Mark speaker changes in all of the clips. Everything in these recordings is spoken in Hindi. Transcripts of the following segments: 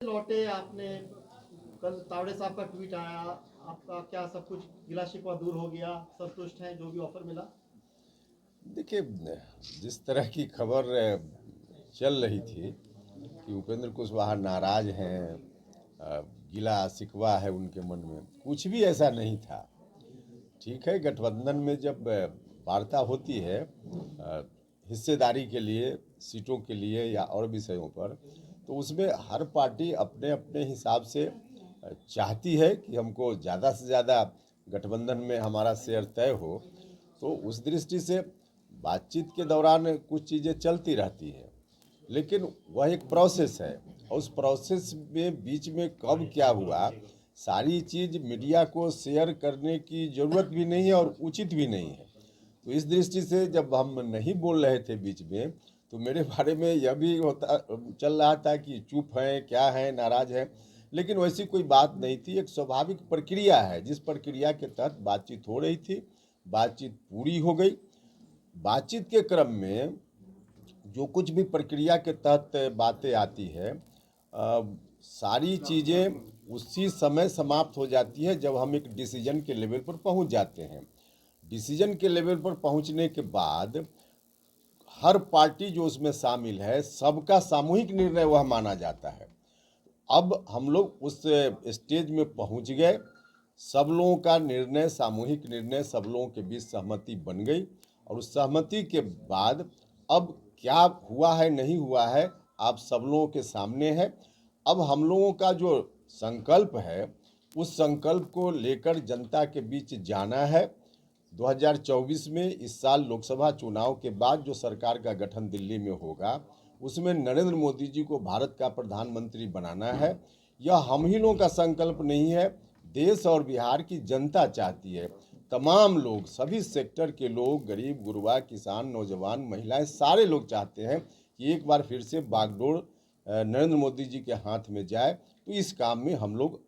Speaker 1: लौटे आपने, कल तावड़े साहब का ट्वीट आया, आपका क्या सब कुछ गिला शिकवा दूर हो गया, संतुष्ट हैं जो भी ऑफर मिला?
Speaker 2: देखिए, जिस तरह की खबर चल रही थी कि उपेंद्र कुशवाहा नाराज हैं, गिला शिकवा है उनके मन में, कुछ भी ऐसा नहीं था। ठीक है, गठबंधन में जब वार्ता होती है हिस्सेदारी के लिए, सीटों के लिए या और विषयों पर, तो उसमें हर पार्टी अपने अपने हिसाब से चाहती है कि हमको ज़्यादा से ज़्यादा गठबंधन में हमारा शेयर तय हो। तो उस दृष्टि से बातचीत के दौरान कुछ चीज़ें चलती रहती हैं, लेकिन वह एक प्रोसेस है और उस प्रोसेस में बीच में कब क्या हुआ, सारी चीज़ मीडिया को शेयर करने की ज़रूरत भी नहीं है और उचित भी नहीं है। तो इस दृष्टि से जब हम नहीं बोल रहे थे बीच में, तो मेरे बारे में यह भी होता चल रहा था कि चुप हैं, क्या हैं, नाराज हैं, लेकिन वैसी कोई बात नहीं थी। एक स्वाभाविक प्रक्रिया है, जिस प्रक्रिया के तहत बातचीत हो रही थी, बातचीत पूरी हो गई। बातचीत के क्रम में जो कुछ भी प्रक्रिया के तहत बातें आती है, सारी चीज़ें उसी समय समाप्त हो जाती है जब हम एक डिसीजन के लेवल पर पहुंच जाते हैं। डिसीजन के लेवल पर पहुंचने के बाद हर पार्टी जो उसमें शामिल है, सबका सामूहिक निर्णय वह माना जाता है। अब हम लोग उस स्टेज में पहुंच गए, सब लोगों का निर्णय, सामूहिक निर्णय, सब लोगों के बीच सहमति बन गई और उस सहमति के बाद अब क्या हुआ है नहीं हुआ है आप सब लोगों के सामने है। अब हम लोगों का जो संकल्प है, उस संकल्प को लेकर जनता के बीच जाना है। 2024 में, इस साल लोकसभा चुनाव के बाद जो सरकार का गठन दिल्ली में होगा, उसमें नरेंद्र मोदी जी को भारत का प्रधानमंत्री बनाना है। यह हम ही लोगों का संकल्प नहीं है, देश और बिहार की जनता चाहती है। तमाम लोग, सभी सेक्टर के लोग, गरीब गुरबा, किसान, नौजवान, महिलाएं, सारे लोग चाहते हैं कि एक बार फिर से बागडोर नरेंद्र मोदी जी के हाथ में जाए। तो इस काम में हम लोग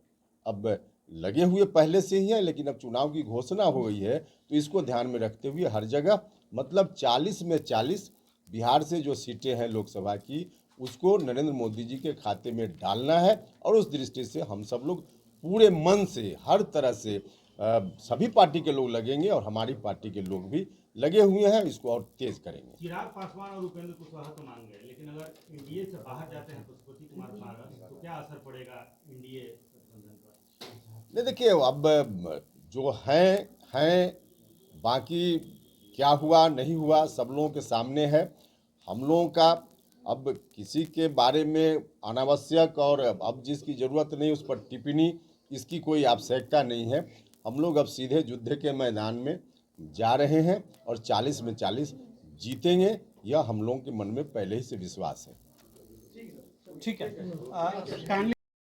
Speaker 2: अब लगे हुए पहले से ही हैं, लेकिन अब चुनाव की घोषणा हो गई है, तो इसको ध्यान में रखते हुए हर जगह, मतलब 40 में 40 बिहार से जो सीटें हैं लोकसभा की, उसको नरेंद्र मोदी जी के खाते में डालना है। और उस दृष्टि से हम सब लोग पूरे मन से, हर तरह से सभी पार्टी के लोग लगेंगे और हमारी पार्टी के लोग भी लगे हुए हैं, इसको और तेज करेंगे।
Speaker 3: चिराग पासवान और उपेंद्र कुशवाहा तो मान गए, लेकिन अगर एनडीए से बाहर जाते हैं पशुपति कुमार पारस, तो क्या असर पड़ेगा एनडीए गठबंधन पर?
Speaker 2: नहीं, देखिए, अब जो हैं, बाकी क्या हुआ नहीं हुआ सब लोगों के सामने है। हम लोगों का अब किसी के बारे में अनावश्यक और अब जिसकी ज़रूरत नहीं उस पर टिप्पणी, इसकी कोई आवश्यकता नहीं है। हम लोग अब सीधे युद्ध के मैदान में जा रहे हैं और 40 में 40 जीतेंगे, यह हम लोगों के मन में पहले ही से विश्वास है।
Speaker 3: ठीक है।